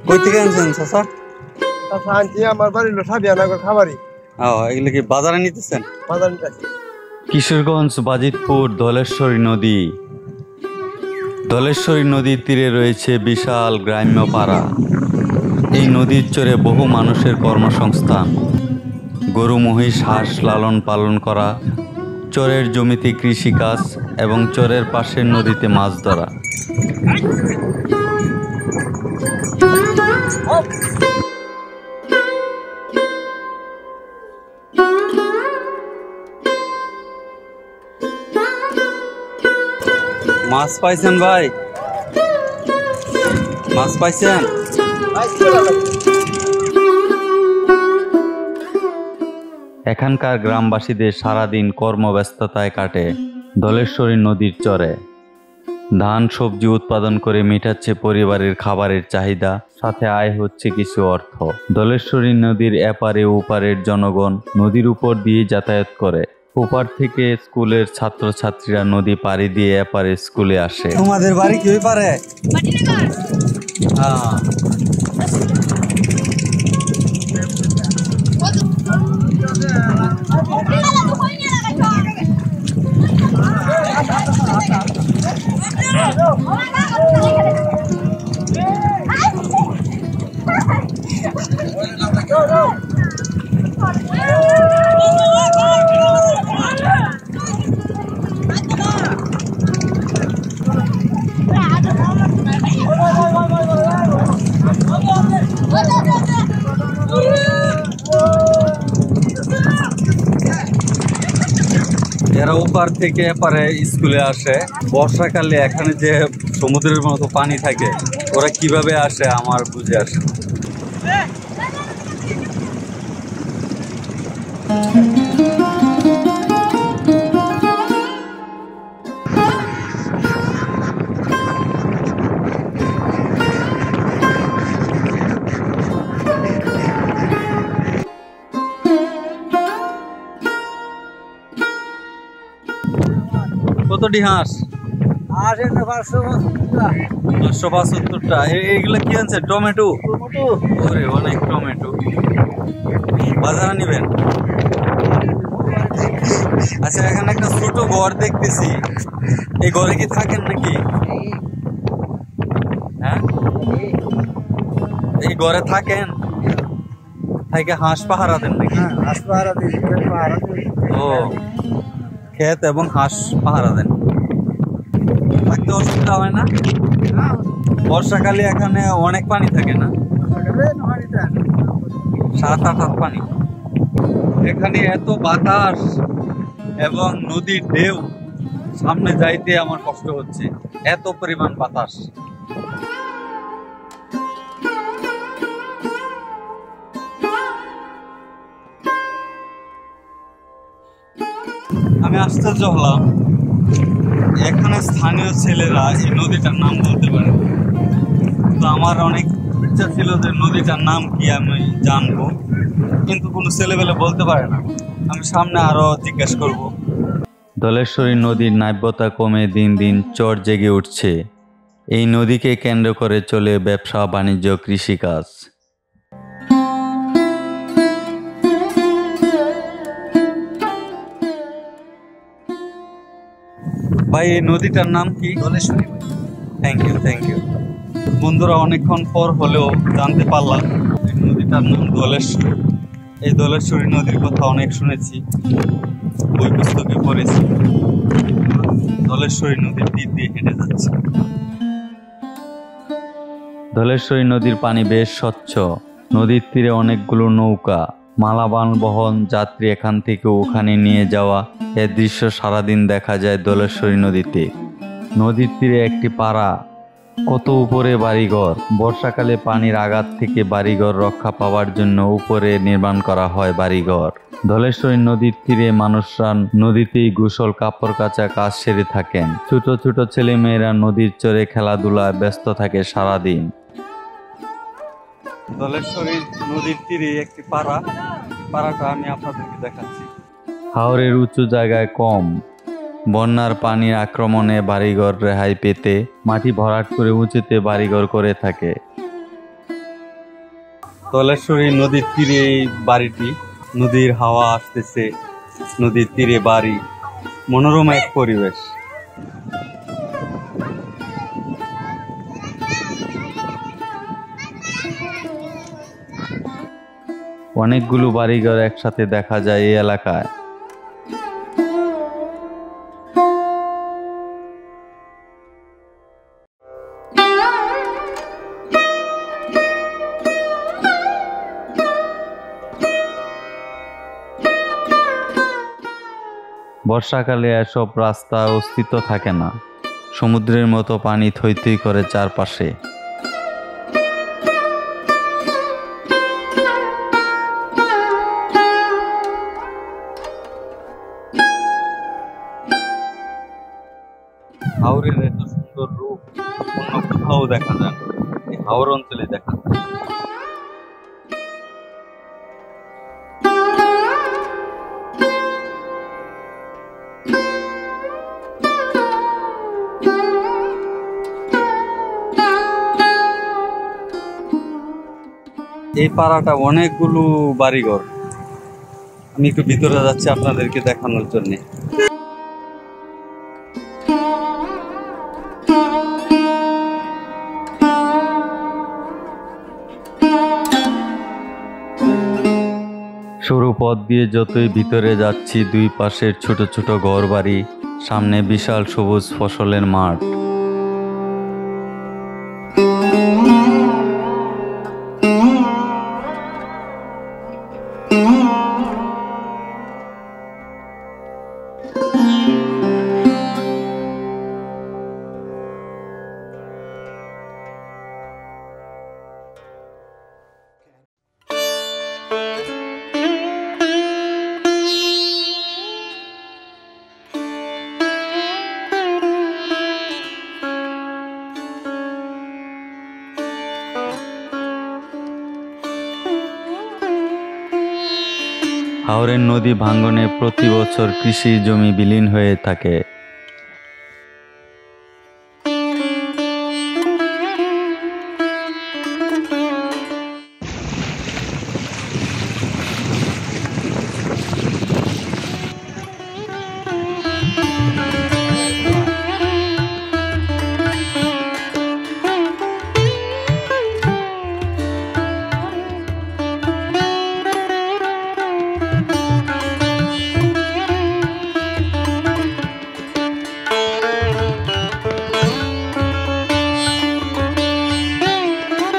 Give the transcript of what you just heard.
কই থেকে আনছেন চাচা? চাচা আনছি আমার বাড়ি হলো সাবিয়ানগর খাবারি। এগুলো কি বাজারে নিতেছেন? বাজার নিতেছি। কিশোরগঞ্জ বাজিতপুর ধলেশ্বরী নদী। ধলেশ্বরী নদীর তীরে রয়েছে বিশাল গ্রাম্য পাড়া। এই নদীর চরে বহু মানুষের কর্মসংস্থান। গরু মহিষ হাঁস লালন পালন করা, চরের জমিতে কৃষিকাজ এবং চরের পাশের নদীতে মাছ ধরা। মাছ পাইছেন ভাই? মাছ পাইছেন? এখানকার গ্রামবাসীদের সারাদিন কর্মব্যস্ততায় কাটে ধলেশ্বরী নদীর চরে। ধান সবজি উৎপাদন করে মেটাচ্ছে পরিবারের খাবারের চাহিদা, সাথে আয় হচ্ছে কিছু অর্থ। ধলেশ্বরী নদীর এপারে ওপারের জনগণ নদীর উপর দিয়ে যাতায়াত করে। ওপার থেকে স্কুলের ছাত্রছাত্রীরা নদী পাড়ি দিয়ে এপারে স্কুলে আসে। তোমাদের বাড়ি কি ওই পারে? এরা ওপার থেকে এপারে স্কুলে আসে। বর্ষাকালে এখানে যে সমুদ্রের মতো পানি থাকে, ওরা কিভাবে আসে আমার বুঝে আসে। কতটি হাঁস? 575টা। এগুলো কি আনছে? টমেটো? ওরে অনেক টমেটো। বাজারে নিবেন? আচ্ছা, এখানে একটা ছোট ঘর দেখতেছি, এই ঘরে কি থাকেন নাকি? হ্যাঁ, এই ঘরে থাকেন? থাকে হাঁস পাহারা দেন নাকি? হাঁস পাহারা দিই। ও, ক্ষেত এবং হাঁস পাহারা দেন। থাকতে অসুবিধা হয় না? বর্ষাকালে এখানে অনেক পানি থাকে না? 7-8 হাত পানি। এখানে এত বাতাস এবং নদীর ঢেউ, সামনে যাইতে আমার কষ্ট হচ্ছে, এত পরিমাণ বাতাস। আমি আশ্চর্য হলাম, এখানে স্থানীয় ছেলেরা এই নদীটার নাম বলতে পারে। তো আমার অনেক ইচ্ছা ছিল যে নদীটার নাম কি আমি জানবো, কিন্তু কোনো ছেলেবেলে বলতে পারে না। আমি সামনে আরো জিজ্ঞেস করব। ধলেশ্বরী নদীর নাব্যতা কমে দিন দিন চর জেগে উঠছে। এই নদীকে কেন্দ্র করে চলে ব্যবসা বাণিজ্য কৃষিকাজ। ভাই, এই নদীটার নাম কি? ধলেশ্বরী। Thank you. বন্ধুরা, অনেকক্ষণ পর হলেও জানতে পারলাম এই নদীটার নাম ধলেশ্বরী। এই ধলেশ্বরী নদীর কথা অনেক শুনেছি, বই পুস্তকে পড়েছি। ধলেশ্বরী নদীর তীর দিয়ে হেঁটে যাচ্ছে। ধলেশ্বরী নদীর পানি বেশ স্বচ্ছ। নদীর তীরে অনেকগুলো নৌকা, মালাবান বহন যাত্রী এখান থেকে ওখানে নিয়ে যাওয়া, এ দৃশ্য সারাদিন দেখা যায় ধলেশ্বরী নদীতে। নদীর তীরে একটি পাড়া, কত উপরে বাড়িঘর। বর্ষাকালে পানির আঘাত থেকে বাড়িঘর রক্ষা পাওয়ার জন্য উপরে নির্মাণ করা হয় বাড়িঘর। ধলেশ্বরী নদীর তীরে মানুষরা নদীতেই গোসল কাপড় কাচা কাজ সেরে থাকেন। ছোট ছোট ছেলে মেয়েরা নদীর চরে খেলাধুলায় ব্যস্ত থাকে সারাদিন। ধলেশ্বরী নদীর তীরে একটি পাড়াটা আমি আপনাদেরকে দেখাচ্ছি। হাওরের উঁচু জায়গায় কম, বন্যার পানির আক্রমণে বাড়িঘর রেহাই পেতে মাটি ভরাট করে উঁচুতে বাড়িঘর করে থাকে। ধলেশ্বরী নদীর তীরে এই বাড়িটি, নদীর হাওয়া আসতেছে, নদীর তীরে বাড়ি, মনোরম এক পরিবেশ। অনেকগুলো বাড়িঘর একসাথে দেখা যায় এই এলাকায়। বর্ষাকালে এসব রাস্তা অস্তিত্ব থাকে না, সমুদ্রের মতো পানি থই থই করে চারপাশে। হাওরের এত সুন্দর রূপ অন্য কোথাও দেখা যায় না, এই হাওর অঞ্চলে দেখা যায়। এই পাড়াটা অনেকগুলো বাড়িঘর। আমি একটু ভিতরে যাচ্ছি আপনাদেরকে দেখানোর জন্য। সরু পথ দিয়ে যতই ভিতরে যাচ্ছি, দুই পাশের ছোট ছোট ঘরবাড়ি, সামনে বিশাল সবুজ ফসলের মাঠ। হাওরের নদী ভাঙ্গনে প্রতি বছর কৃষি জমি বিলীন হয়ে থাকে।